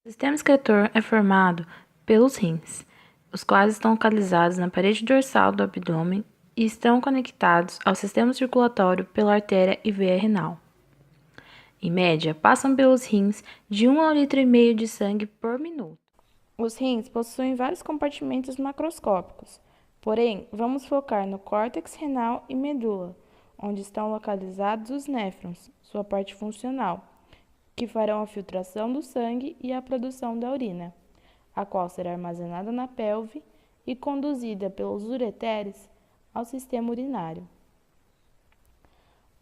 O sistema excretor é formado pelos rins, os quais estão localizados na parede dorsal do abdômen e estão conectados ao sistema circulatório pela artéria e veia renal. Em média, passam pelos rins de 1 a 1,5 litro de sangue por minuto. Os rins possuem vários compartimentos macroscópicos, porém, vamos focar no córtex renal e medula, onde estão localizados os néfrons, sua parte funcional, que farão a filtração do sangue e a produção da urina, a qual será armazenada na pelve e conduzida pelos ureteres ao sistema urinário.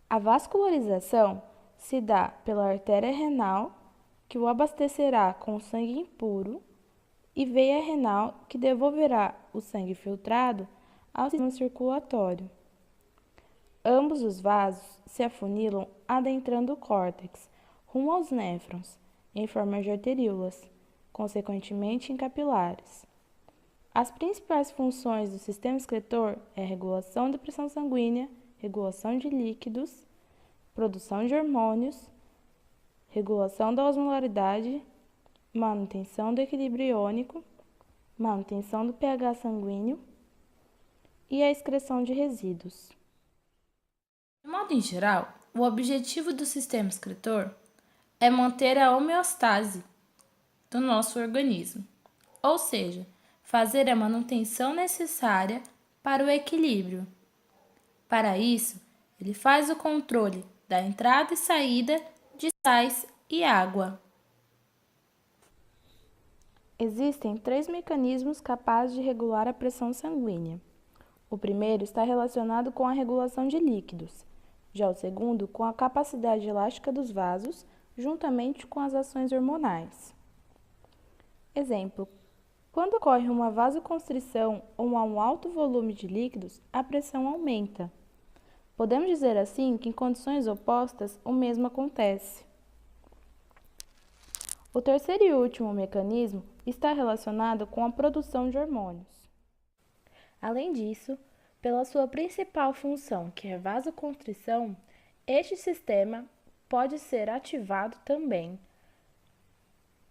A vascularização se dá pela artéria renal, que o abastecerá com sangue impuro, e veia renal, que devolverá o sangue filtrado ao sistema circulatório. Ambos os vasos se afunilam adentrando o córtex, rumo aos néfrons, em forma de arteríolas, consequentemente em capilares. As principais funções do sistema excretor é a regulação da pressão sanguínea, regulação de líquidos, produção de hormônios, regulação da osmolaridade, manutenção do equilíbrio iônico, manutenção do pH sanguíneo e a excreção de resíduos. De modo em geral, o objetivo do sistema excretor é manter a homeostase do nosso organismo, ou seja, fazer a manutenção necessária para o equilíbrio. Para isso, ele faz o controle da entrada e saída de sais e água. Existem 3 mecanismos capazes de regular a pressão sanguínea. O primeiro está relacionado com a regulação de líquidos, já o segundo com a capacidade elástica dos vasos, juntamente com as ações hormonais. Exemplo: quando ocorre uma vasoconstrição ou há um alto volume de líquidos, a pressão aumenta. Podemos dizer assim que em condições opostas o mesmo acontece. O terceiro e último mecanismo está relacionado com a produção de hormônios. Além disso, pela sua principal função, que é a vasoconstrição, este sistema pode ser ativado também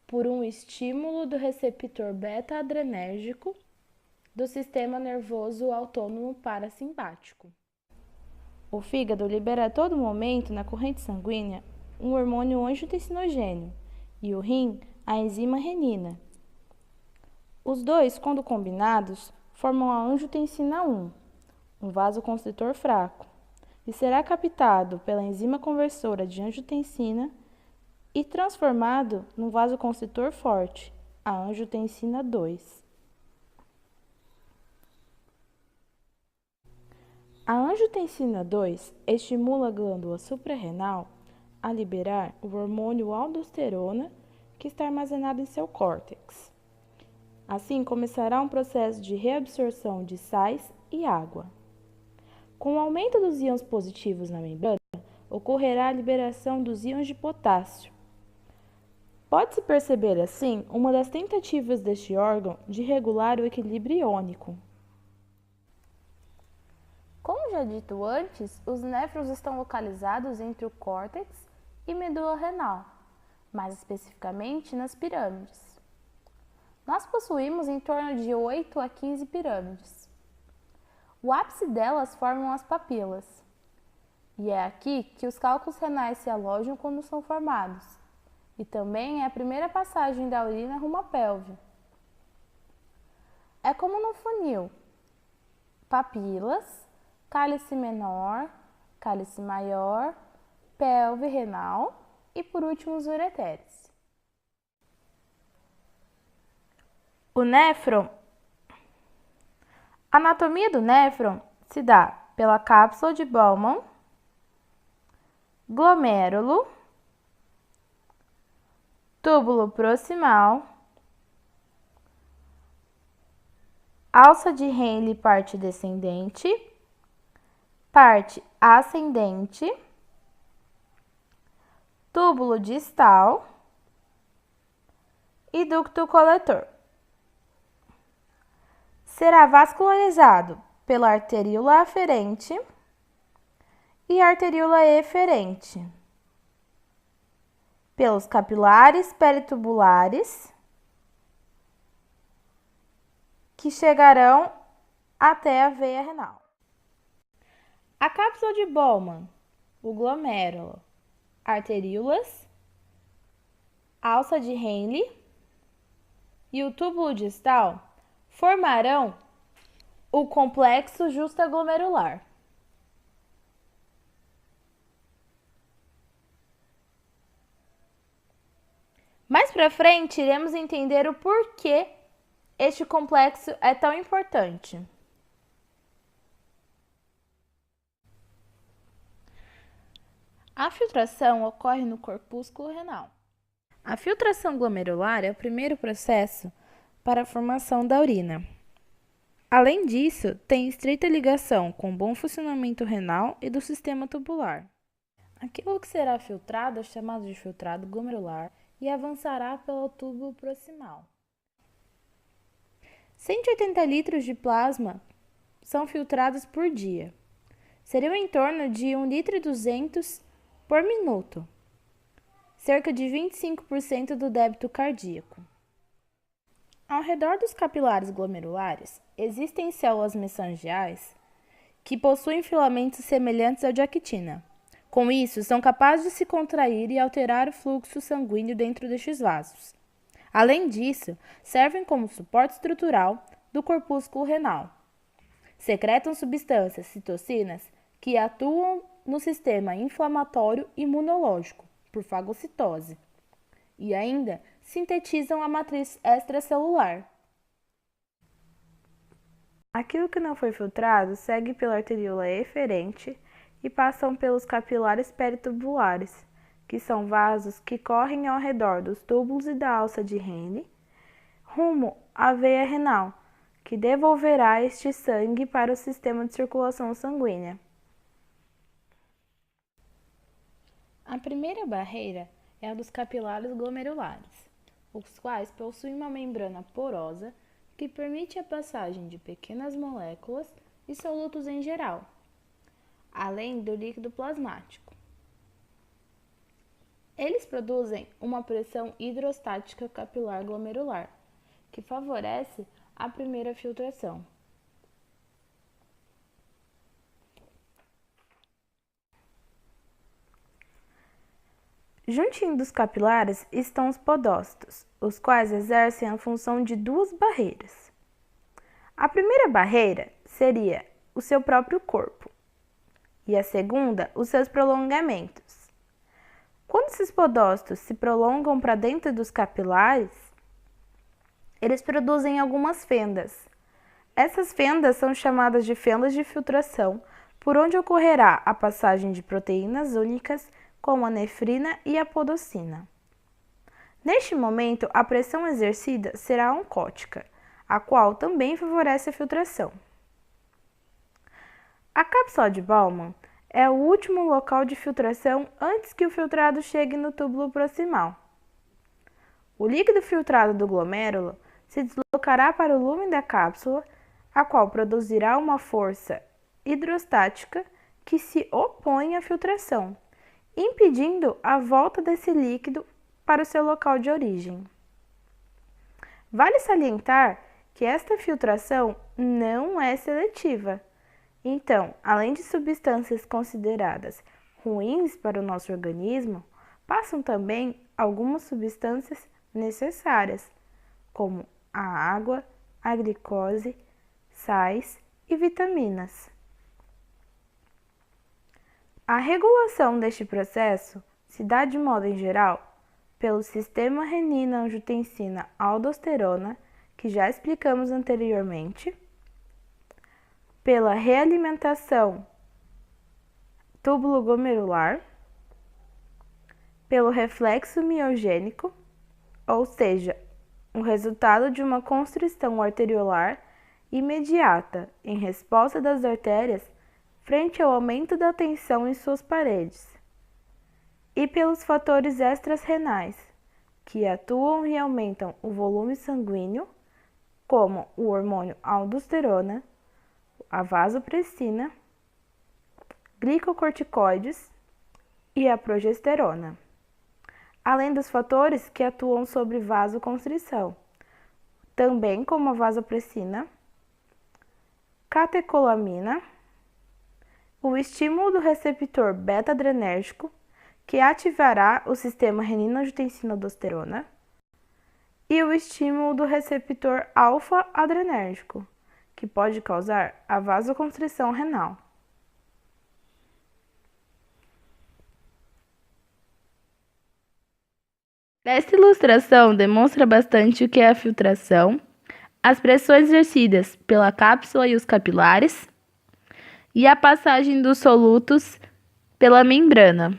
por um estímulo do receptor beta-adrenérgico do sistema nervoso autônomo parasimpático. O fígado libera a todo momento na corrente sanguínea um hormônio angiotensinogênio e o rim a enzima renina. Os dois, quando combinados, formam a angiotensina 1, um vasoconstritor fraco, e será captado pela enzima conversora de angiotensina e transformado num vasoconstritor forte, a angiotensina 2. A angiotensina 2 estimula a glândula suprarrenal a liberar o hormônio aldosterona que está armazenado em seu córtex. Assim, começará um processo de reabsorção de sais e água. Com o aumento dos íons positivos na membrana, ocorrerá a liberação dos íons de potássio. Pode-se perceber, assim, uma das tentativas deste órgão de regular o equilíbrio iônico. Como já dito antes, os néfrons estão localizados entre o córtex e medula renal, mais especificamente nas pirâmides. Nós possuímos em torno de 8 a 15 pirâmides. O ápice delas formam as papilas, e é aqui que os cálculos renais se alojam quando são formados, e também é a primeira passagem da urina rumo à pelve. É como no funil: papilas, cálice menor, cálice maior, pelve renal e, por último, os ureteres. O néfron. A anatomia do néfron se dá pela cápsula de Bowman, glomérulo, túbulo proximal, alça de Henle parte descendente, parte ascendente, túbulo distal e ducto coletor. Será vascularizado pela arteríola aferente e arteríola eferente, pelos capilares peritubulares, que chegarão até a veia renal. A cápsula de Bowman, o glomérulo, arteríolas, a alça de Henle e o túbulo distal formarão o complexo justaglomerular. Mais para frente, iremos entender o porquê este complexo é tão importante. A filtração ocorre no corpúsculo renal. A filtração glomerular é o primeiro processo para a formação da urina. Além disso, tem estreita ligação com o bom funcionamento renal e do sistema tubular. Aquilo que será filtrado é chamado de filtrado glomerular e avançará pelo túbulo proximal. 180 litros de plasma são filtrados por dia. Seriam em torno de 1,2 litro por minuto, cerca de 25% do débito cardíaco. Ao redor dos capilares glomerulares, existem células mesangiais que possuem filamentos semelhantes ao de actina. Com isso, são capazes de se contrair e alterar o fluxo sanguíneo dentro destes vasos. Além disso, servem como suporte estrutural do corpúsculo renal. Secretam substâncias, citocinas, que atuam no sistema inflamatório e imunológico, por fagocitose, e ainda sintetizam a matriz extracelular. Aquilo que não foi filtrado segue pela arteríola eferente e passam pelos capilares peritubulares, que são vasos que correm ao redor dos túbulos e da alça de Henle, rumo à veia renal, que devolverá este sangue para o sistema de circulação sanguínea. A primeira barreira é a dos capilares glomerulares, os quais possuem uma membrana porosa que permite a passagem de pequenas moléculas e solutos em geral, além do líquido plasmático. Eles produzem uma pressão hidrostática capilar glomerular, que favorece a primeira filtração. Juntinho dos capilares estão os podócitos, os quais exercem a função de duas barreiras. A primeira barreira seria o seu próprio corpo, e a segunda, os seus prolongamentos. Quando esses podócitos se prolongam para dentro dos capilares, eles produzem algumas fendas. Essas fendas são chamadas de fendas de filtração, por onde ocorrerá a passagem de proteínas únicas, como a nefrina e a podocina. Neste momento, a pressão exercida será oncótica, a qual também favorece a filtração. A cápsula de Bowman é o último local de filtração antes que o filtrado chegue no túbulo proximal. O líquido filtrado do glomérulo se deslocará para o lumen da cápsula, a qual produzirá uma força hidrostática que se opõe à filtração, impedindo a volta desse líquido para o seu local de origem. Vale salientar que esta filtração não é seletiva. Então, além de substâncias consideradas ruins para o nosso organismo, passam também algumas substâncias necessárias, como a água, a glicose, sais e vitaminas. A regulação deste processo se dá de modo em geral pelo sistema renina-angiotensina-aldosterona, que já explicamos anteriormente, pela realimentação túbulo-glomerular, pelo reflexo miogênico, ou seja, o resultado de uma constrição arteriolar imediata em resposta das artérias frente ao aumento da tensão em suas paredes, e pelos fatores extrarrenais, que atuam e aumentam o volume sanguíneo, como o hormônio aldosterona, a vasopressina, glicocorticoides e a progesterona. além dos fatores que atuam sobre vasoconstrição, também como a vasopressina, catecolamina, o estímulo do receptor beta-adrenérgico, que ativará o sistema renina-angiotensina-aldosterona, e o estímulo do receptor alfa-adrenérgico, que pode causar a vasoconstrição renal. Esta ilustração demonstra bastante o que é a filtração, as pressões exercidas pela cápsula e os capilares, e a passagem dos solutos pela membrana.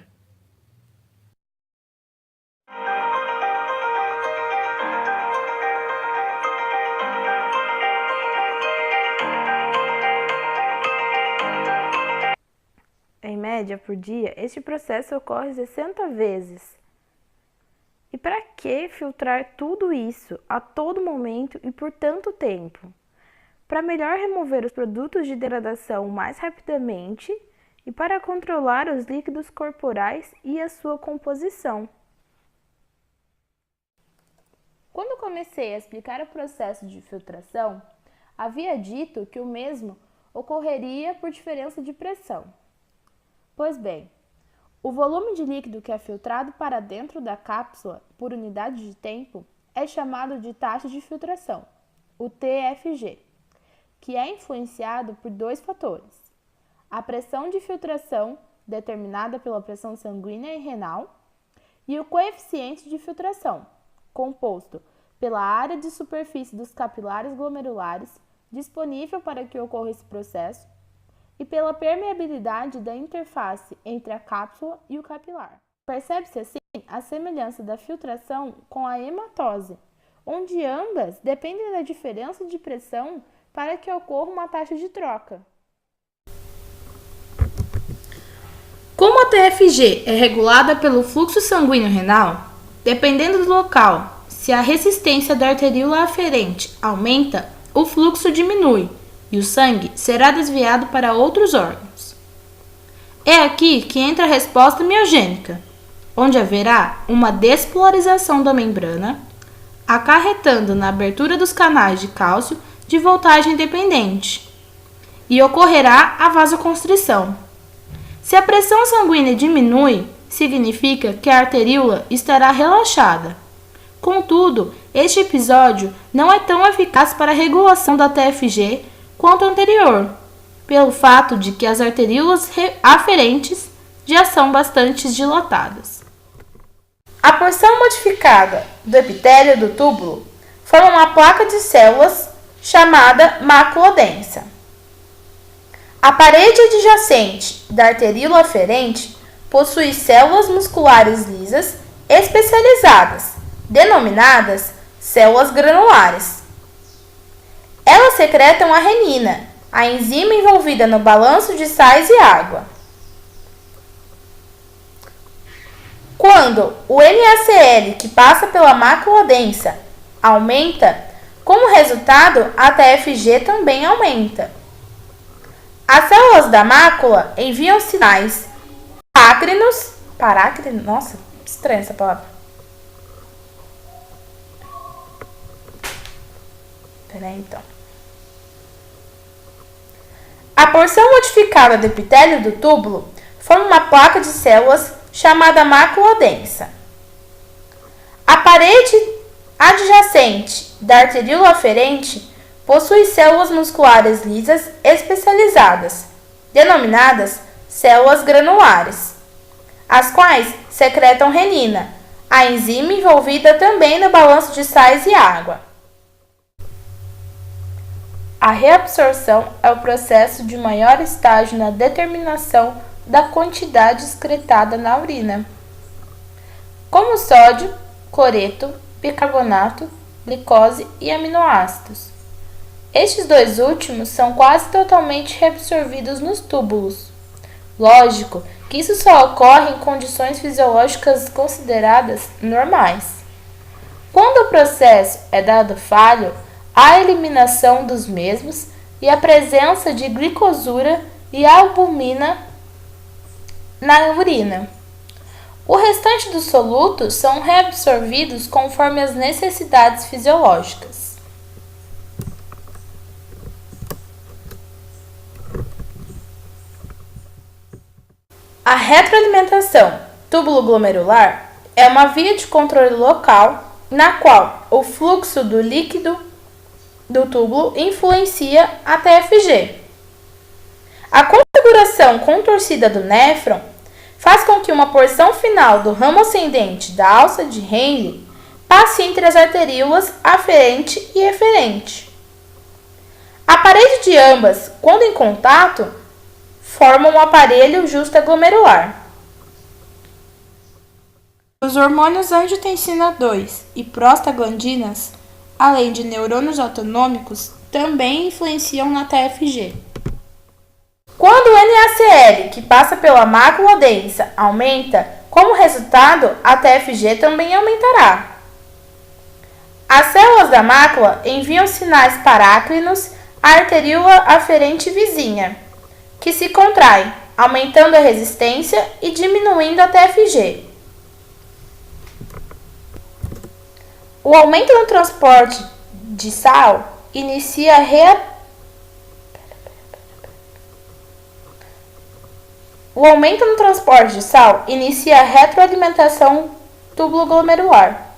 Em média, por dia, este processo ocorre 60 vezes. E para que filtrar tudo isso a todo momento e por tanto tempo? Para melhor remover os produtos de degradação mais rapidamente e para controlar os líquidos corporais e a sua composição. Quando comecei a explicar o processo de filtração, havia dito que o mesmo ocorreria por diferença de pressão. Pois bem, o volume de líquido que é filtrado para dentro da cápsula por unidade de tempo é chamado de taxa de filtração, o TFG, que é influenciado por dois fatores: a pressão de filtração, determinada pela pressão sanguínea e renal, e o coeficiente de filtração, composto pela área de superfície dos capilares glomerulares disponível para que ocorra esse processo e pela permeabilidade da interface entre a cápsula e o capilar. Percebe-se assim a semelhança da filtração com a hematose, onde ambas dependem da diferença de pressão para que ocorra uma taxa de troca. Como a TFG é regulada pelo fluxo sanguíneo renal, dependendo do local, se a resistência da arteríola aferente aumenta, o fluxo diminui e o sangue será desviado para outros órgãos. É aqui que entra a resposta miogênica, onde haverá uma despolarização da membrana, acarretando na abertura dos canais de cálcio de voltagem dependente, e ocorrerá a vasoconstrição. Se a pressão sanguínea diminui, significa que a arteríola estará relaxada. Contudo, este episódio não é tão eficaz para a regulação da TFG quanto o anterior, pelo fato de que as arteríolas aferentes já são bastante dilatadas. A porção modificada do epitélio do túbulo forma uma placa de células chamada mácula densa. A parede adjacente da arteríola aferente possui células musculares lisas especializadas, denominadas células granulares. Elas secretam a renina, a enzima envolvida no balanço de sais e água. Quando o NaCl que passa pela mácula densa aumenta, como resultado, a TFG também aumenta. As células da mácula enviam sinais parácrinos, nossa, estranha essa palavra. Peraí, então. A porção modificada do epitélio do túbulo forma uma placa de células chamada mácula densa. A parede adjacente da arteríola aferente possui células musculares lisas especializadas, denominadas células granulares, as quais secretam renina, a enzima envolvida também no balanço de sais e água. A reabsorção é o processo de maior estágio na determinação da quantidade excretada na urina, como sódio, cloreto, bicarbonato, glicose e aminoácidos. Estes dois últimos são quase totalmente reabsorvidos nos túbulos. Lógico que isso só ocorre em condições fisiológicas consideradas normais. Quando o processo é dado falho, há a eliminação dos mesmos e a presença de glicosura e albumina na urina. O restante dos solutos são reabsorvidos conforme as necessidades fisiológicas. A retroalimentação túbulo-glomerular é uma via de controle local na qual o fluxo do líquido do túbulo influencia a TFG. A configuração contorcida do néfron faz com que uma porção final do ramo ascendente da alça de Henle passe entre as arteríolas aferente e eferente. A parede de ambas, quando em contato, forma um aparelho justaglomerular. Os hormônios angiotensina 2 e prostaglandinas, além de neurônios autonômicos, também influenciam na TFG. Quando o NaCl, que passa pela mácula densa, aumenta, como resultado, a TFG também aumentará. As células da mácula enviam sinais parácrinos à arteríola aferente vizinha, que se contrai, aumentando a resistência e diminuindo a TFG. O aumento no transporte de sal inicia a retroalimentação túbulo-glomerular.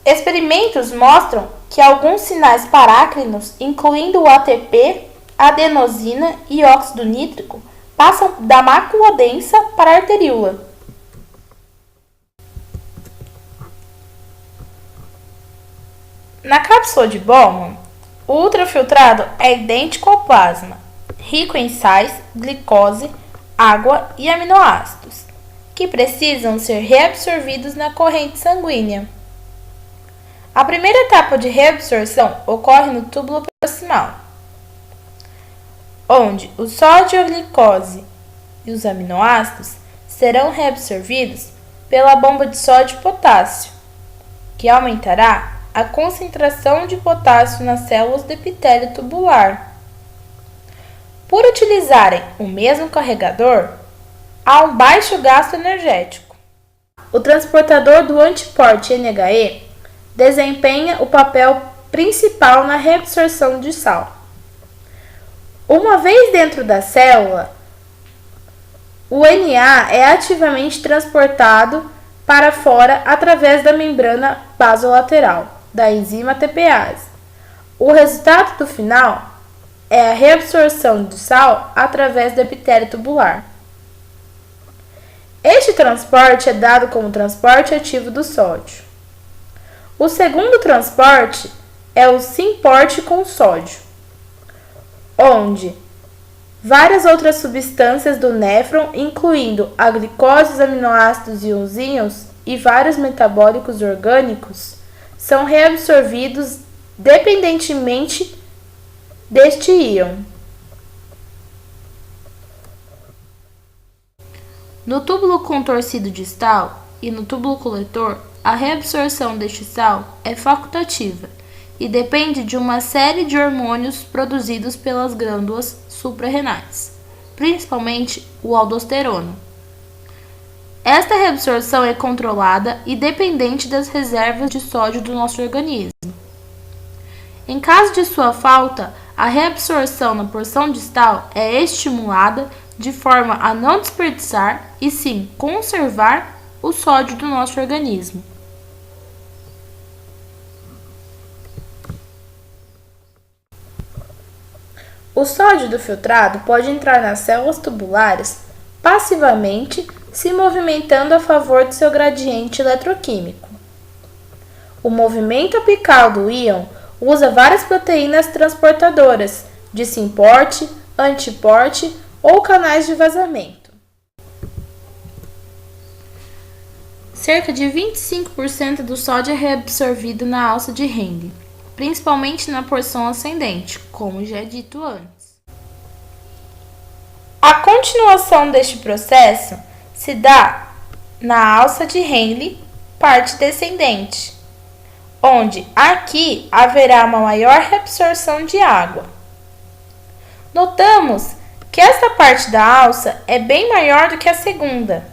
Experimentos mostram que alguns sinais parácrinos, incluindo o ATP, adenosina e óxido nítrico, passam da mácula densa para a arteríola. Na cápsula de Bowman, o ultrafiltrado é idêntico ao plasma, rico em sais, glicose, água e aminoácidos, que precisam ser reabsorvidos na corrente sanguínea. A primeira etapa de reabsorção ocorre no túbulo proximal, onde o sódio, a glicose e os aminoácidos serão reabsorvidos pela bomba de sódio e potássio, que aumentará a concentração de potássio nas células do epitélio tubular. Por utilizarem o mesmo carregador, há um baixo gasto energético. O transportador do antiporte NHE desempenha o papel principal na reabsorção de sal. Uma vez dentro da célula, o Na é ativamente transportado para fora através da membrana basolateral da enzima ATPase. O resultado do final é a reabsorção do sal através do epitélio tubular. Este transporte é dado como transporte ativo do sódio. O segundo transporte é o symporte com sódio, onde várias outras substâncias do néfron, incluindo a glicose, os aminoácidos e os íons e vários metabólicos orgânicos, são reabsorvidos dependentemente deste íon. No túbulo contorcido distal e no túbulo coletor, a reabsorção deste sal é facultativa e depende de uma série de hormônios produzidos pelas glândulas suprarrenais, principalmente o aldosterona. Esta reabsorção é controlada e dependente das reservas de sódio do nosso organismo. Em caso de sua falta, a reabsorção na porção distal é estimulada de forma a não desperdiçar e sim conservar o sódio do nosso organismo. O sódio do filtrado pode entrar nas células tubulares passivamente, se movimentando a favor do seu gradiente eletroquímico. O movimento apical do íon usa várias proteínas transportadoras de symporte, antiporte ou canais de vazamento. Cerca de 25% do sódio é reabsorvido na alça de Henle, principalmente na porção ascendente, como já dito antes. A continuação deste processo se dá na alça de Henle, parte descendente, onde aqui haverá uma maior reabsorção de água. Notamos que esta parte da alça é bem maior do que a segunda,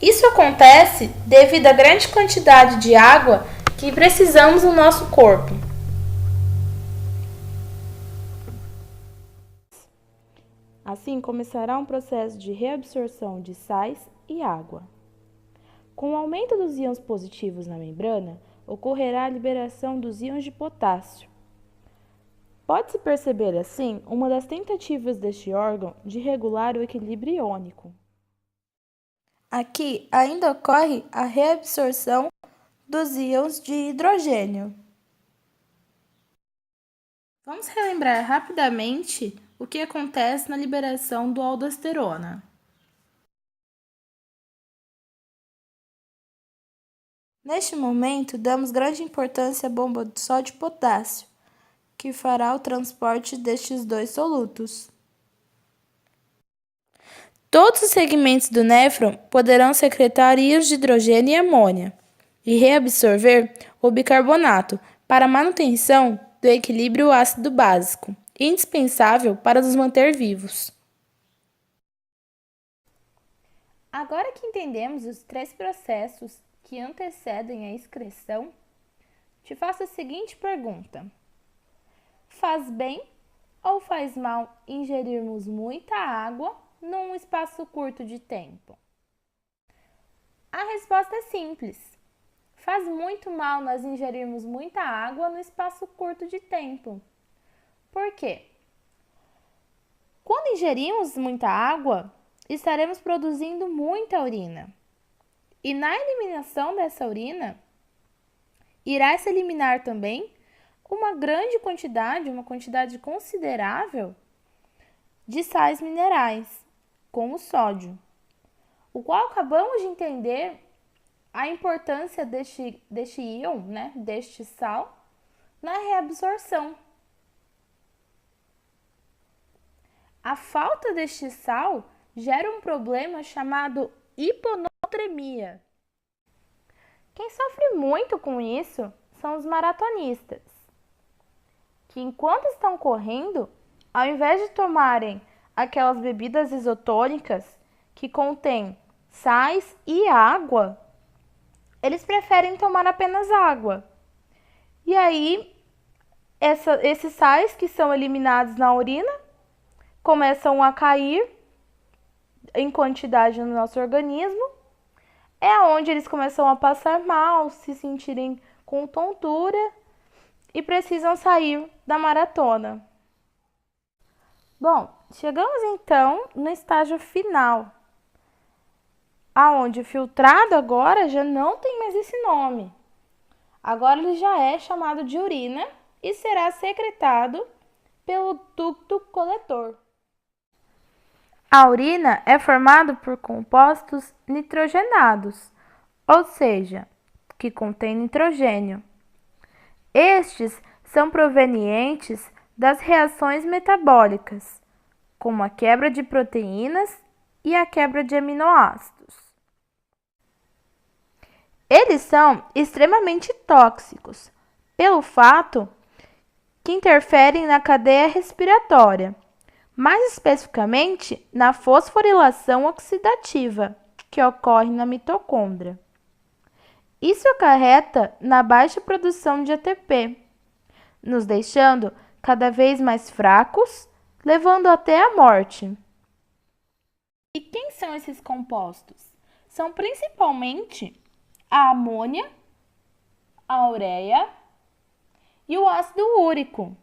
Isso acontece devido à grande quantidade de água que precisamos no nosso corpo. Assim começará um processo de reabsorção de sais e água. Com o aumento dos íons positivos na membrana, ocorrerá a liberação dos íons de potássio. Pode-se perceber, assim, uma das tentativas deste órgão de regular o equilíbrio iônico. Aqui ainda ocorre a reabsorção dos íons de hidrogênio. Vamos relembrar rapidamente o que acontece na liberação do aldosterona. Neste momento, damos grande importância à bomba de sódio e potássio, que fará o transporte destes dois solutos. Todos os segmentos do néfron poderão secretar íons de hidrogênio e amônia e reabsorver o bicarbonato para a manutenção do equilíbrio ácido-básico, indispensável para nos manter vivos. Agora que entendemos os 3 processos que antecedem a excreção, te faço a seguinte pergunta: faz bem ou faz mal ingerirmos muita água num espaço curto de tempo? A resposta é simples. Faz muito mal nós ingerirmos muita água no espaço curto de tempo. Por quê? Quando ingerimos muita água, estaremos produzindo muita urina. E na eliminação dessa urina, irá se eliminar também uma quantidade considerável de sais minerais, como o sódio, o qual acabamos de entender a importância deste íon, deste sal, na reabsorção. A falta deste sal gera um problema chamado hiponatremia. Quem sofre muito com isso são os maratonistas, que enquanto estão correndo, ao invés de tomarem aquelas bebidas isotônicas que contêm sais e água, eles preferem tomar apenas água. E aí, esses sais que são eliminados na urina começam a cair em quantidade no nosso organismo. É onde eles começam a passar mal, se sentirem com tontura e precisam sair da maratona. Bom, chegamos então no estágio final, aonde o filtrado agora já não tem mais esse nome. Agora ele já é chamado de urina e será secretado pelo ducto coletor. A urina é formada por compostos nitrogenados, ou seja, que contém nitrogênio. Estes são provenientes das reações metabólicas, como a quebra de proteínas e a quebra de aminoácidos. Eles são extremamente tóxicos, pelo fato que interferem na cadeia respiratória, mais especificamente na fosforilação oxidativa, que ocorre na mitocôndria. Isso acarreta na baixa produção de ATP, nos deixando cada vez mais fracos, levando até a morte. E quem são esses compostos? São principalmente a amônia, a ureia e o ácido úrico,